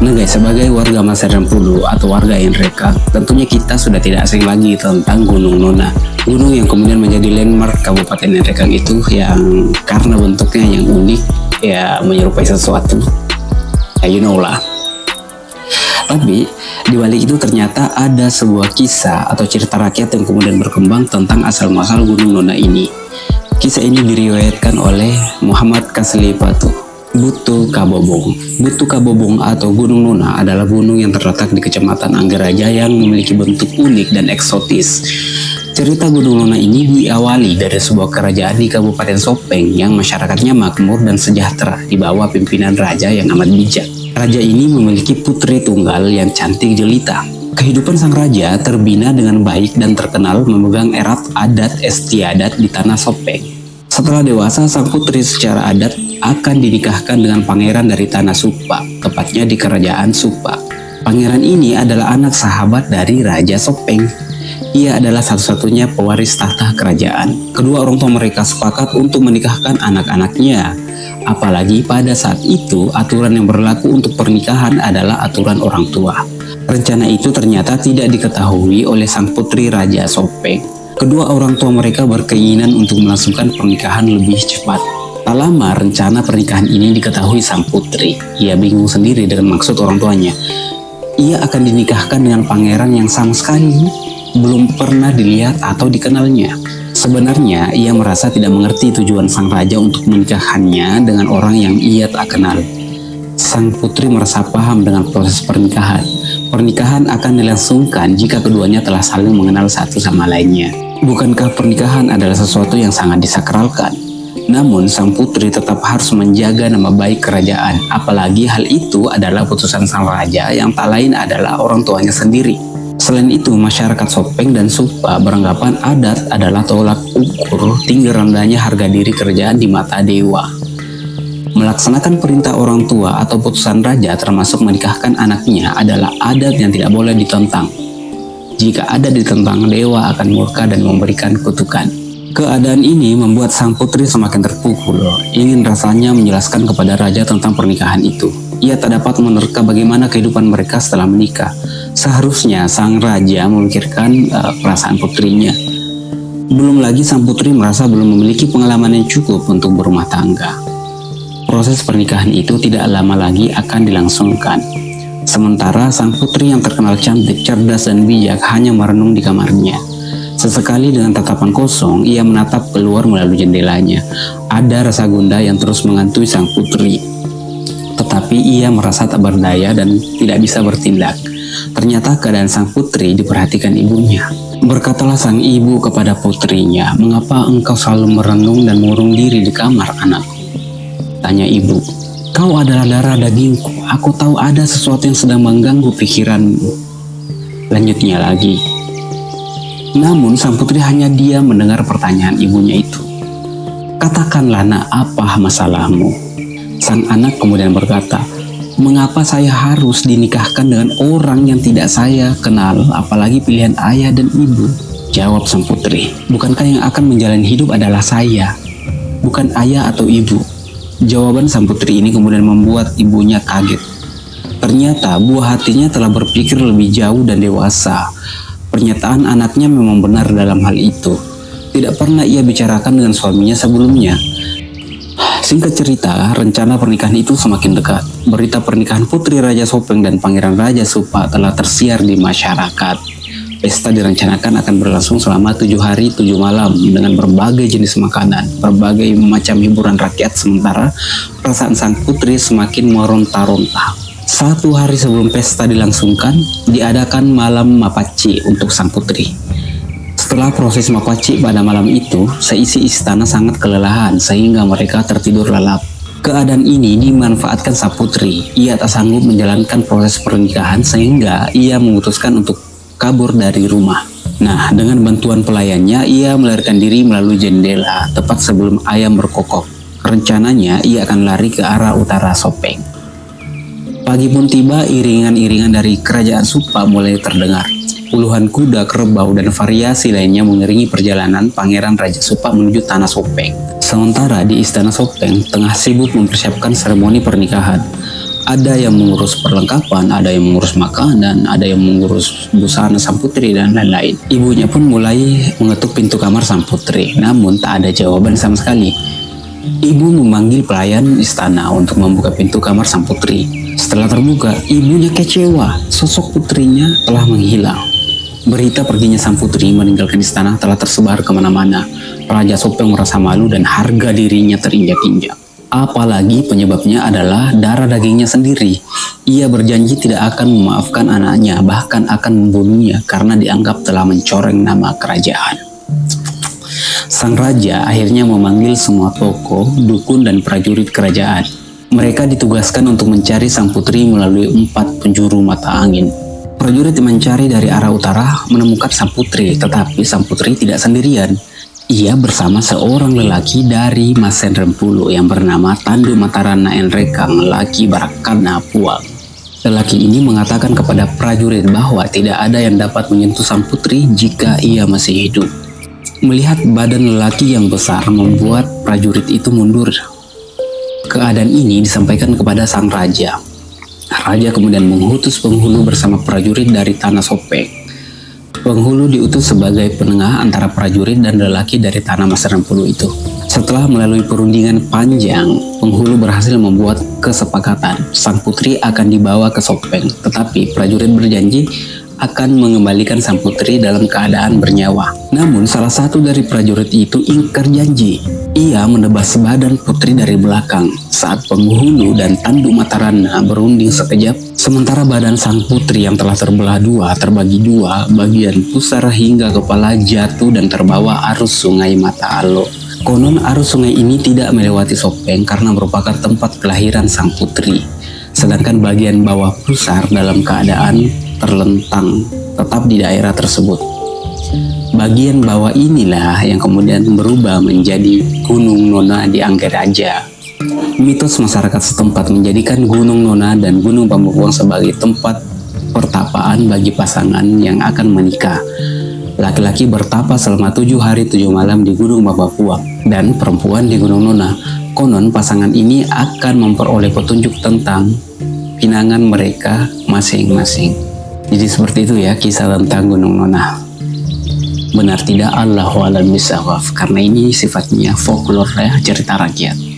Nah guys, sebagai warga masa 60 atau warga Nreka, tentunya kita sudah tidak asing lagi tentang Gunung Nona. Gunung yang kemudian menjadi landmark Kabupaten Nreka itu yang karena bentuknya yang unik, ya menyerupai sesuatu. Ya you know lah. Tapi di balik itu ternyata ada sebuah kisah atau cerita rakyat yang kemudian berkembang tentang asal-muasal Gunung Nona ini. Kisah ini diriwayatkan oleh Muhammad Kaslipatu. Butu Kabobong. Butu Kabobong atau Gunung Nona adalah gunung yang terletak di Kecamatan Anggeraja yang memiliki bentuk unik dan eksotis. Cerita Gunung Nona ini diawali dari sebuah kerajaan di Kabupaten Sopeng yang masyarakatnya makmur dan sejahtera di bawah pimpinan raja yang amat bijak. Raja ini memiliki putri tunggal yang cantik jelita. Kehidupan sang raja terbina dengan baik dan terkenal memegang erat adat istiadat di tanah Sopeng. Setelah dewasa, sang putri secara adat akan dinikahkan dengan pangeran dari tanah Supa, tepatnya di kerajaan Supa. Pangeran ini adalah anak sahabat dari Raja Sopeng. Ia adalah satu-satunya pewaris tahta kerajaan. Kedua orang tua mereka sepakat untuk menikahkan anak-anaknya. Apalagi pada saat itu, aturan yang berlaku untuk pernikahan adalah aturan orang tua. Rencana itu ternyata tidak diketahui oleh sang putri Raja Sopeng. Kedua orang tua mereka berkeinginan untuk melangsungkan pernikahan lebih cepat. Tak lama rencana pernikahan ini diketahui sang putri. Ia bingung sendiri dengan maksud orang tuanya. Ia akan dinikahkan dengan pangeran yang sama sekali belum pernah dilihat atau dikenalnya. Sebenarnya ia merasa tidak mengerti tujuan sang raja untuk menikahkannya dengan orang yang ia tak kenal. Sang putri merasa paham dengan proses pernikahan. Pernikahan akan dilangsungkan jika keduanya telah saling mengenal satu sama lainnya. Bukankah pernikahan adalah sesuatu yang sangat disakralkan? Namun sang putri tetap harus menjaga nama baik kerajaan, apalagi hal itu adalah putusan sang raja yang tak lain adalah orang tuanya sendiri. Selain itu, masyarakat Sopeng dan Supa beranggapan adat adalah tolak ukur tinggi rendahnya harga diri kerajaan di mata dewa. Melaksanakan perintah orang tua atau putusan raja termasuk menikahkan anaknya adalah adat yang tidak boleh ditentang. Jika ada ditentang, dewa akan murka dan memberikan kutukan. Keadaan ini membuat sang putri semakin terpukul. Ingin rasanya menjelaskan kepada raja tentang pernikahan itu. Ia tak dapat menerka bagaimana kehidupan mereka setelah menikah. Seharusnya sang raja memikirkan perasaan putrinya. Belum lagi sang putri merasa belum memiliki pengalaman yang cukup untuk berumah tangga. Proses pernikahan itu tidak lama lagi akan dilangsungkan. Sementara sang putri yang terkenal cantik, cerdas, dan bijak hanya merenung di kamarnya. Sesekali dengan tatapan kosong, ia menatap keluar melalui jendelanya. Ada rasa gundah yang terus menghantui sang putri. Tetapi ia merasa tak berdaya dan tidak bisa bertindak. Ternyata keadaan sang putri diperhatikan ibunya. Berkatalah sang ibu kepada putrinya, "Mengapa engkau selalu merenung dan mengurung diri di kamar, anakku?" Tanya ibu. "Kau adalah darah dagingku. Aku tahu ada sesuatu yang sedang mengganggu pikiranmu." Lanjutnya lagi. Namun sang putri hanya diam mendengar pertanyaan ibunya itu. "Katakanlah nak, apa masalahmu?" Sang anak kemudian berkata, "Mengapa saya harus dinikahkan dengan orang yang tidak saya kenal, apalagi pilihan ayah dan ibu?" Jawab sang putri, "Bukankah yang akan menjalani hidup adalah saya, bukan ayah atau ibu?" Jawaban sang putri ini kemudian membuat ibunya kaget. Ternyata buah hatinya telah berpikir lebih jauh dan dewasa. Pernyataan anaknya memang benar dalam hal itu. Tidak pernah ia bicarakan dengan suaminya sebelumnya. Singkat cerita, rencana pernikahan itu semakin dekat. Berita pernikahan putri Raja Sopeng dan Pangeran Raja Supa telah tersiar di masyarakat. Pesta direncanakan akan berlangsung selama 7 hari 7 malam dengan berbagai jenis makanan, berbagai macam hiburan rakyat, sementara perasaan sang putri semakin meronta-ronta. 1 hari sebelum pesta dilangsungkan, diadakan malam mapaci untuk sang putri. Setelah proses mapaci pada malam itu, seisi istana sangat kelelahan sehingga mereka tertidur lelap. Keadaan ini dimanfaatkan sang putri. Ia tak sanggup menjalankan proses pernikahan sehingga ia memutuskan untuk kabur dari rumah. Nah, dengan bantuan pelayannya, ia melarikan diri melalui jendela tepat sebelum ayam berkokok. Rencananya, ia akan lari ke arah utara Sopeng. Pagi pun tiba, iringan-iringan dari kerajaan Supa mulai terdengar. Puluhan kuda, kerbau, dan variasi lainnya mengiringi perjalanan Pangeran Raja Supa menuju tanah Sopeng. Sementara di istana Sopeng tengah sibuk mempersiapkan seremoni pernikahan. Ada yang mengurus perlengkapan, ada yang mengurus makanan, ada yang mengurus busana sang putri, dan lain-lain. Ibunya pun mulai mengetuk pintu kamar sang putri, namun tak ada jawaban sama sekali. Ibu memanggil pelayan istana untuk membuka pintu kamar sang putri. Setelah terbuka, ibunya kecewa, sosok putrinya telah menghilang. Berita perginya sang putri meninggalkan istana telah tersebar kemana-mana. Raja Sopeng merasa malu dan harga dirinya terinjak-injak. Apalagi penyebabnya adalah darah dagingnya sendiri. Ia berjanji tidak akan memaafkan anaknya, bahkan akan membunuhnya karena dianggap telah mencoreng nama kerajaan. Sang raja akhirnya memanggil semua tokoh, dukun, dan prajurit kerajaan. Mereka ditugaskan untuk mencari sang putri melalui 4 penjuru mata angin. Prajurit mencari dari arah utara menemukan sang putri, tetapi sang putri tidak sendirian. Ia bersama seorang lelaki dari Masen Rempulu yang bernama Tandu Matarana Enrekang, lelaki Barakana Puang. Lelaki ini mengatakan kepada prajurit bahwa tidak ada yang dapat menyentuh sang putri jika ia masih hidup. Melihat badan lelaki yang besar membuat prajurit itu mundur. Keadaan ini disampaikan kepada sang raja. Raja kemudian mengutus penghulu bersama prajurit dari Tanah Sopeng. Penghulu diutus sebagai penengah antara prajurit dan lelaki dari Tanah Mas Rempulu itu. Setelah melalui perundingan panjang, penghulu berhasil membuat kesepakatan. Sang putri akan dibawa ke Sopeng, tetapi prajurit berjanji akan mengembalikan sang putri dalam keadaan bernyawa. Namun salah satu dari prajurit itu ingkar janji. Ia menebas badan putri dari belakang saat penghulu dan Tandu Matarana berunding sekejap. Sementara badan sang putri yang telah terbelah dua terbagi dua, bagian pusar hingga kepala jatuh dan terbawa arus sungai Mata Alo. Konon arus sungai ini tidak melewati Sopeng karena merupakan tempat kelahiran sang putri. Sedangkan bagian bawah pusar dalam keadaan terlentang tetap di daerah tersebut. Bagian bawah inilah yang kemudian berubah menjadi Gunung Nona di Anggeraja. Mitos masyarakat setempat menjadikan Gunung Nona dan Gunung Pambukuang sebagai tempat pertapaan bagi pasangan yang akan menikah. Laki-laki bertapa selama 7 hari 7 malam di Gunung Pambukuang dan perempuan di Gunung Nona. Konon pasangan ini akan memperoleh petunjuk tentang pinangan mereka masing-masing. Jadi seperti itu ya kisah tentang Gunung Nona. Benar tidak, Allahu a'lam bishawab, karena ini sifatnya folklore ya, cerita rakyat.